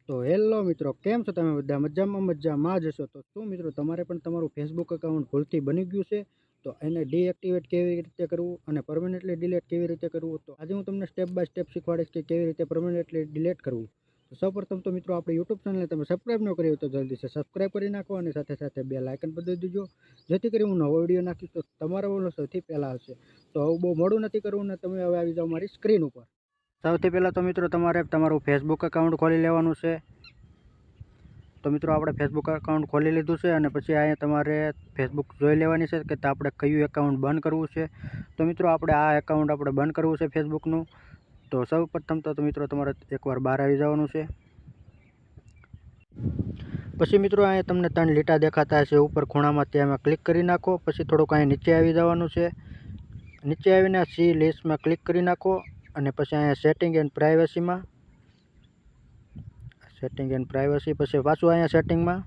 તો હેલો મિત્રો, કેમ છો તમે બધા? મજામાં જ હશો. તો શું મિત્રો, તમારે પણ તમારું ફેસબુક એકાઉન્ટ ભૂલથી બની ગયું છે? તો એને ડીએક્ટિવેટ કેવી રીતે કરવું અને પરમનન્ટલી ડિલીટ કેવી રીતે કરવું, તો આજે હું તમને સ્ટેપ બાય સ્ટેપ શીખવાડીશ કે કેવી રીતે પરમનન્ટલી ડિલીટ કરવું. તો સૌપ્રથમ તો મિત્રો, આપણી યુટ્યુબ ચેનલને તમે સબસ્ક્રાઈબ ન કરી હોય તો જલ્દીથી સબસ્ક્રાઈબ કરી નાખો અને સાથે સાથે બે લાઇકન બદલી દીજો, જેથી કરી હું નવો વિડીયો નાખીશ તો તમારા ઓલો સૌથી પહેલાં હશે. તો હવે બહુ મોડું નથી કરવું ને તમે હવે આવી જાઓ મારી સ્ક્રીન ઉપર. સૌથી પહેલાં તો મિત્રો, તમારે તમારું ફેસબુક એકાઉન્ટ ખોલી લેવાનું છે. તો મિત્રો, આપણે ફેસબુક એકાઉન્ટ ખોલી લીધું છે અને પછી અહીંયા તમારે ફેસબુક જોઈ લેવાની છે કે આપણે કયું એકાઉન્ટ બંધ કરવું છે. તો મિત્રો, આપણે આ એકાઉન્ટ બંધ કરવું છે ફેસબુકનું. તો સૌ પ્રથમ તો મિત્રો, તમારે એકવાર બહાર આવી જવાનું છે. પછી મિત્રો, અહીંયા તમને 3 લીટા દેખાતા હશે ઉપર ખૂણામાં, ત્યાં ક્લિક કરી નાખો. પછી થોડુંક અહીંયા નીચે આવી જવાનું છે. નીચે આવીને સી લિસ્ટમાં ક્લિક કરી નાખો અને પછી અહીંયા સેટિંગ એન્ડ પ્રાઇવસીમાં પછી પાછું અહીંયા સેટિંગમાં,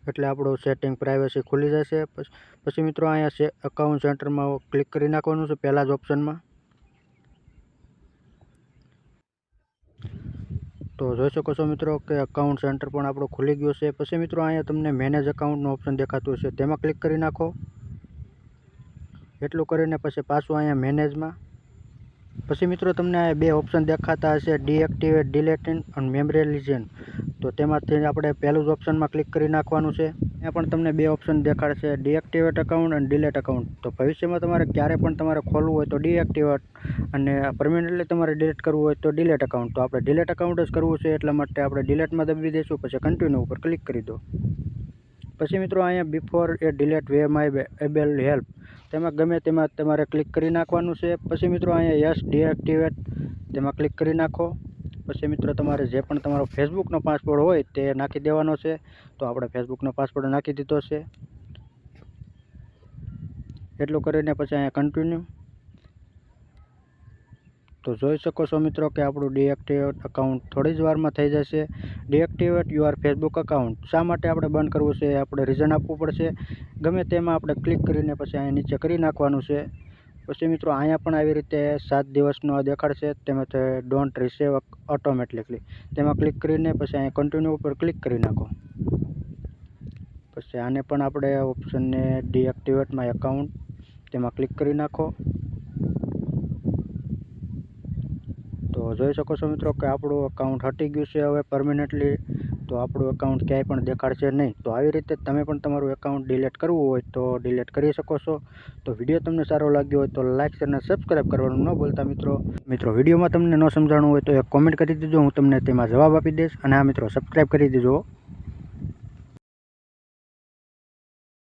એટલે આપણું સેટિંગ પ્રાઇવસી ખુલી જશે. પછી મિત્રો, અહીંયા અકાઉન્ટ સેન્ટરમાં ક્લિક કરી નાખવાનું છે પહેલાં જ ઓપ્શનમાં. તો જોઈ શકો છો મિત્રો કે અકાઉન્ટ સેન્ટર પણ આપણું ખુલી ગયું છે. પછી મિત્રો, અહીંયા તમને મેનેજ અકાઉન્ટનું ઓપ્શન દેખાતું હશે, તેમાં ક્લિક કરી નાખો. એટલું કરીને પછી પાછું અહીંયા મેનેજમાં. પછી મિત્રો, તમને બે ઓપ્શન દેખાતા હશે, ડીએક્ટિવેટ ડિલેટિંગ અને મેમરી લિઝન. તો તેમાંથી આપણે પહેલું જ ઓપ્શનમાં ક્લિક કરી નાખવાનું છે. ત્યાં પણ તમને બે ઓપ્શન દેખાડશે, ડીએક્ટિવેટ અકાઉન્ટ અને ડિલેટ અકાઉન્ટ. તો ભવિષ્યમાં તમારે ક્યારે પણ તમારે ખોલવું હોય તો ડીએક્ટિવેટ અને પરમેનન્ટલી તમારે ડિલીટ કરવું હોય તો ડિલેટ અકાઉન્ટ. તો આપણે ડિલેટ અકાઉન્ટ જ કરવું છે, એટલા માટે આપણે ડિલેટમાં દબી દઈશું. પછી કન્ટિન્યુ ઉપર ક્લિક કરી દો. પછી મિત્રો, અહીંયા before A delete way my able help, તેમાં ગમે તેમાં તમારે ક્લિક કરી નાખવાનું છે. પછી મિત્રો, અહીંયા યસ ડીએક્ટિવેટ, તેમાં ક્લિક કરી નાખો. પછી મિત્રો, તમારે જે પણ તમારો ફેસબુકનો પાસવર્ડ હોય તે નાખી દેવાનો છે. તો આપણે ફેસબુકનો પાસવર્ડ નાખી દીધો છે. એટલું કરીને પછી અહીંયા કન્ટિન્યુ. તો જોઈ શકો છો મિત્રો કે આપણું ડીએક્ટિવેટ અકાઉન્ટ થોડી જ વારમાં થઈ જશે. Deactivate UR Facebook account. શા માટે આપણે બંધ કરવું છે, આપણે રીઝન આપવું પડશે. ગમે તેમાં આપણે ક્લિક કરીને પછી અહીંયા નીચે કરી નાખવાનું છે. પછી મિત્રો, અહીંયા પણ આવી રીતે 7 દિવસનો દેખાડશે, તેમાં ડોન્ટ રિસીવ ઓટોમેટિકલી, તેમાં ક્લિક કરીને પછી અહીંયા કન્ટિન્યુ ઉપર ક્લિક કરી નાખો. પછી આને પણ આપણે ઓપ્શનને ડીએક્ટિવેટ માય એકાઉન્ટ, તેમાં ક્લિક કરી નાખો. તો જોઈ શકો છો મિત્રો કે આપણું અકાઉન્ટ હટી ગયું છે હવે પરમેનન્ટલી. તો આપણું અકાઉન્ટ ક્યાંય પણ દેખાડશે નહીં. તો આવી રીતે તમે પણ તમારું એકાઉન્ટ ડિલીટ કરવું હોય તો ડિલીટ કરી શકો છો. તો વિડીયો તમને સારો લાગ્યો હોય તો લાઇક અને સબસ્ક્રાઈબ કરવાનું ન ભૂલતા મિત્રો. વિડીયોમાં તમને ન સમજાણું હોય તો એક કોમેન્ટ કરી દેજો, હું તમને તેમાં જવાબ આપી દઈશ. અને આ મિત્રો, સબસ્ક્રાઈબ કરી દેજો.